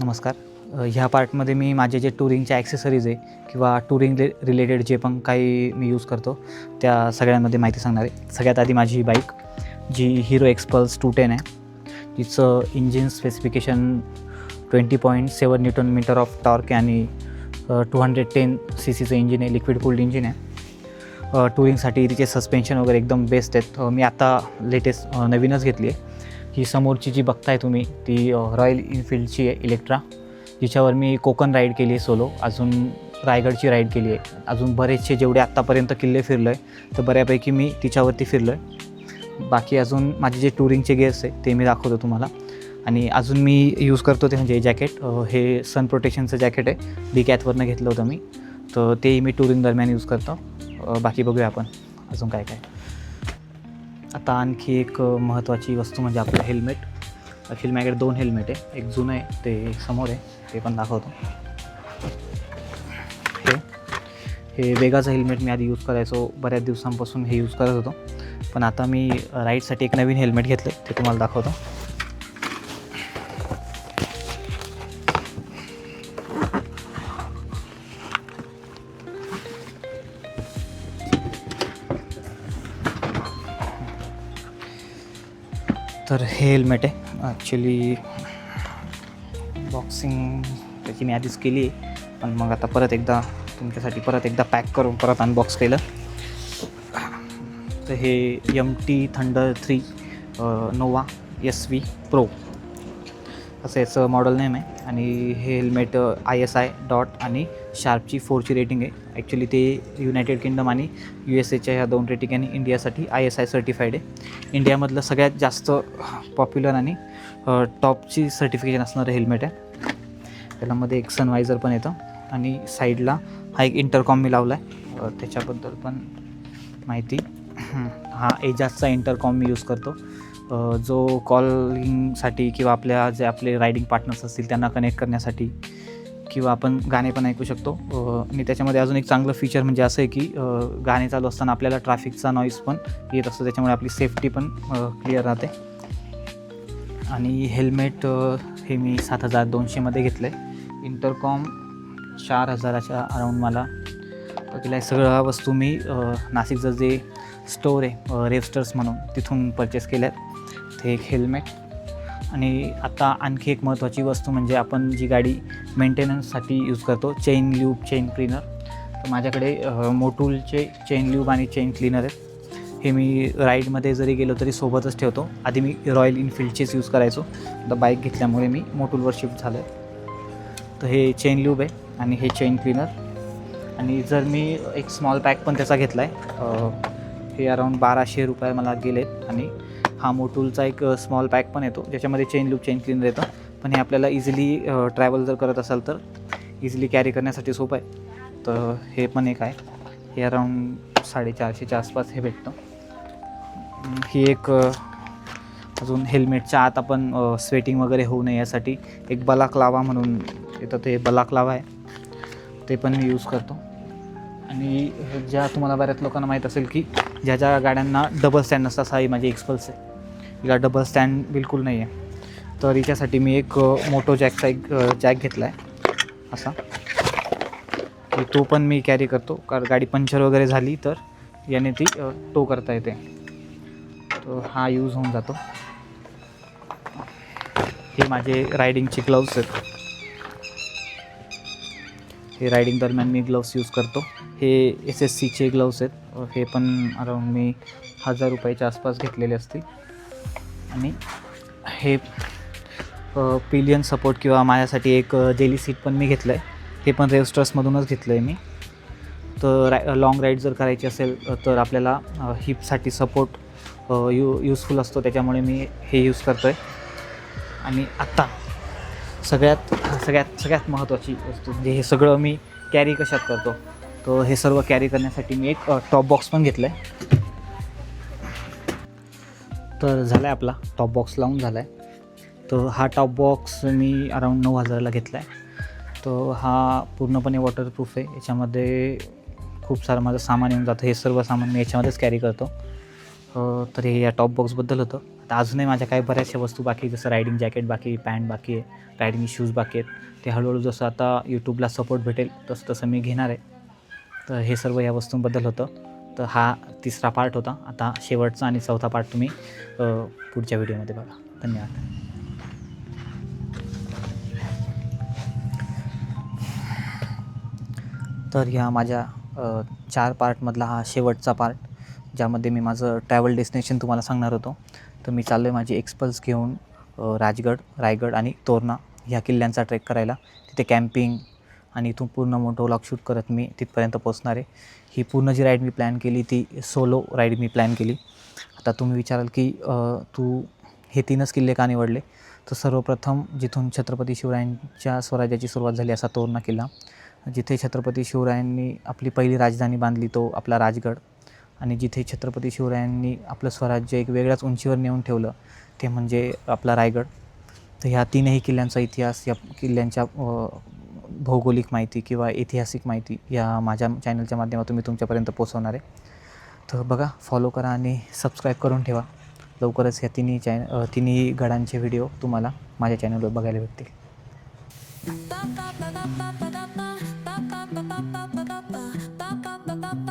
नमस्कार. ह्या पार्टमध्ये मी माझे जे टुरिंगचे ॲक्सेसरीज आहे किंवा टुरिंग रिलेटेड जे पण काही मी यूज करतो त्या सगळ्यांमध्ये माहिती सांगणार आहे. सगळ्यात आधी माझी ही बाईक जी हिरो एक्सपल्स 210 आहे. तिचं engine specification 20.7 newton metre of torque आणि 210 CCचं इंजिन आहे, लिक्विड कूल्ड इंजिन आहे. टुरिंगसाठी तिचे सस्पेन्शन वगैरे एकदम बेस्ट आहेत. मी आता लेटेस्ट नवीनच घेतली आहे. ही समोरची जी बघताय तुम्ही ती रॉयल इनफिल्डची आहे इलेक्ट्रा, जिच्यावर मी कोकण राईड केली आहे सोलो, अजून रायगडची राईड केली आहे, अजून बरेचसे जेवढे आत्तापर्यंत किल्ले फिरलो आहे तर बऱ्यापैकी मी तिच्यावरती फिरलो आहे. बाकी अजून माझे जे टुरिंगचे गेअर्स आहे ते मी दाखवतो तुम्हाला. आणि अजून मी यूज करतो ते म्हणजे जॅकेट, हे सन प्रोटेक्शनचं जॅकेट आहे, डिकॅथवरनं घेतलं होतं मी, तर तेही मी टुरिंग दरम्यान यूज करतो. बाकी बघूया आपण अजून काय काय. आता आणखी एक महत्त्वाची वस्तू म्हणजे आपलं हेल्मेट. ॲक्च्युली माझ्याकडे 2 हेल्मेट आहे, एक जुनं आहे ते समोर आहे, ते पण दाखवतो. हे वेगाचं हेल्मेट मी आधी यूज करायचो, बऱ्याच दिवसांपासून हे यूज करत होतो, पण आता मी राईडसाठी एक नवीन हेल्मेट घेतलं आहे, ते तुम्हाला दाखवतो. तर हे हेल्मेट आहे. ॲक्च्युली बॉक्सिंग त्याची मी आधीच केली आहे, पण मग आता परत एकदा पॅक करून परत अनबॉक्स केलं. तर हे MT thunder 3 Nova SV pro असं याचं मॉडेल नेम आहे. आणि हे हेल्मेट ISI डॉट आणि शार्पची 4ची रेटिंग आहे. ॲक्च्युली ते युनायटेड किंगडम आणि USAच्या ह्या 2 रेटिंग आणि इंडियासाठी ISI सर्टिफाईड आहे. इंडियामधलं सगळ्यात जास्त पॉप्युलर आणि टॉपची सर्टिफिकेशन असणारं हेल्मेट आहे. त्याच्यामध्ये एक सनवायझर पण येतं आणि साईडला हा एक इंटरकॉम मी लावला आहे, त्याच्याबद्दल पण माहिती. हा एजाजचा इंटरकॉम मी यूज करतो, जो कॉलिंगसाठी किंवा आपले रायडिंग पार्टनर्स असतील त्यांना कनेक्ट करण्यासाठी, किंवा आपण गाणे पण ऐकू शकतो. आणि त्याच्यामध्ये अजून एक चांगलं फीचर म्हणजे असं आहे की गाणे चालू असताना आपल्याला ट्रॅफिकचा नॉईज पण येत असतो, त्याच्यामुळे आपली सेफ्टी पण क्लिअर राहते. आणि हेल्मेट हे मी 7,200मध्ये घेतलं आहे. इंटरकॉम 4,000च्या अराऊंड मला तिला. सगळ्या वस्तू मी नाशिकचं जे स्टोर आहे रेवस्टर्स म्हणून तिथून परचेस केल्या आहेत. ते एक हेल्मेट. आणि आता आणखी एक महत्त्वाची वस्तू म्हणजे आपण जी गाडी मेंटेनन्ससाठी यूज करतो, चेन ल्यूब, चेन क्लीनर. तर माझ्याकडे मोटूलचे चेन ल्यूब आणि चेन क्लीनर आहेत. हे मी राईडमध्ये जरी गेलो तरी सोबतच ठेवतो. आधी मी रॉयल इनफिल्डचेच यूज करायचो, आता बाईक घेतल्यामुळे मी मोटूलवर शिफ्ट झालो आहे. तर हे चेन ल्यूब आहे आणि हे चेन क्लीनर. आणि जर मी एक स्मॉल पॅक पण त्याचा घेतला आहे, हे अराऊंड 1,200 रुपये मला गेलेत. आणि हा मोटूलचा एक स्मॉल पॅक पण येतो ज्याच्यामध्ये चेन लूप, चेन क्लीनर येतं, पण हे आपल्याला इझिली ट्रॅव्हल जर करत असाल तर इझिली कॅरी करण्यासाठी सोपं आहे. तर हे पण एक आहे, हे अराऊंड 450च्या आसपास हे भेटतं. ही एक अजून हेल्मेटच्या आत आपण स्वेटिंग वगैरे होऊ नये यासाठी एक बलाक्लावा म्हणून येतं, ते बलाक्लावा आहे, ते पण मी यूज करतो. आणि ज्या तुम्हाला बऱ्याच लोकांना माहीत असेल की ज्या गाड्यांना डबल स्टँड नसतात, ही माझी एक्सपल्स आहे, हिला डबल स्टँड बिलकुल नाही आहे. तर हिच्यासाठी मी एक मोटो जॅकचा एक जॅक घेतला आहे असा, की तो पण मी कॅरी करतो, कारण गाडी पंक्चर वगैरे झाली तर याने ती टो करता येते. तो हा यूज होऊन जातो. हे माझे रायडिंगचे ग्लव्स आहेत, हे रायडिंग दरम्यान मी ग्लव्स यूज करतो. हे SSCचे ग्लव्स आहेत, हे पण अराऊंड मी 1,000 रुपयाच्या आसपास घेतलेले असतील. आणि हे पिलियन सपोर्ट किंवा माझ्यासाठी एक जेली सीट पण मी घेतलं आहे, हे पण रेवस्टर्समधूनच घेतलं आहे मी. तर लाँग राईड जर करायची असेल तर आपल्याला हिपसाठी सपोर्ट यूजफुल असतो, त्याच्यामुळे मी हे यूज करतो आहे. आणि आत्ता सगळ्यात महत्त्वाची वस्तू म्हणजे हे सगळं मी कॅरी कशात करतो, तर हे सर्व कॅरी करण्यासाठी मी एक टॉप बॉक्स पण घेतला आहे. तर झाला आहे आपला टॉप बॉक्स लावून झाला आहे. तर हा टॉप बॉक्स मी अराऊंड 9,000ला घेतला आहे. तर हा पूर्णपणे वॉटरप्रूफ आहे, याच्यामध्ये खूप सारं माझं सामान येऊन जातं. हे सर्व सामान मी याच्यामध्येच कॅरी करतो. तर हे या टॉप बॉक्सबद्दल होतं. आता अजूनही माझ्या काही बऱ्याचशा वस्तू बाकी जसं रायडिंग जॅकेट बाकी, पॅन्ट बाकी आहे, रायडिंग शूज बाकी आहेत. ते हळूहळू जसं आता यूट्यूबला सपोर्ट भेटेल तसं तसं मी घेणार आहे. तर हे सर्व या वस्तूंबद्दल होतं. तर हा तिसरा पार्ट होता. आता शेवटचा आणि चौथा पार्ट तुम्ही पुढच्या व्हिडिओमध्ये बघा. धन्यवाद. तर ह्या माझ्या 4 पार्टमधला हा शेवटचा पार्ट, ज्यामध्ये मी माझं ट्रॅव्हल डेस्टिनेशन तुम्हाला सांगणार होतो. तर मी चाललो आहे माझी एक्सपल्स घेऊन राजगड, रायगड आणि तोरणा ह्या किल्ल्यांचा ट्रेक करायला. तिथे कॅम्पिंग आणि इथून पूर्ण मोठं व्लॉग शूट करत मी तिथपर्यंत पोहोचणार आहे. ही पूर्ण जी राईड मी प्लॅन केली ती सोलो राईड मी प्लॅन केली. आता तुम्ही विचाराल की तू हे 3च किल्ले का निवडले? तर सर्वप्रथम जिथून छत्रपती शिवरायांच्या स्वराज्याची सुरुवात झाली असा तोरणा किल्ला, जिथे छत्रपती शिवरायांनी आपली पहिली राजधानी बांधली तो आपला राजगड, आणि जिथे छत्रपती शिवरायांनी आपलं स्वराज्य एक वेगळ्याच उंचीवर नेऊन ठेवलं ते म्हणजे आपला रायगड. तर ह्या 3ही किल्ल्यांचा इतिहास, या किल्ल्यांच्या भौगोलिक माहिती किंवा ऐतिहासिक माहिती या माझ्या चॅनलच्या माध्यमातून मी तुमच्यापर्यंत पोहोचवणार आहे. तर बघा, फॉलो करा आणि सबस्क्राईब करून ठेवा. लवकरच ह्या तिन्ही गडांचे व्हिडिओ तुम्हाला माझ्या चॅनलवर बघायला भेटतील.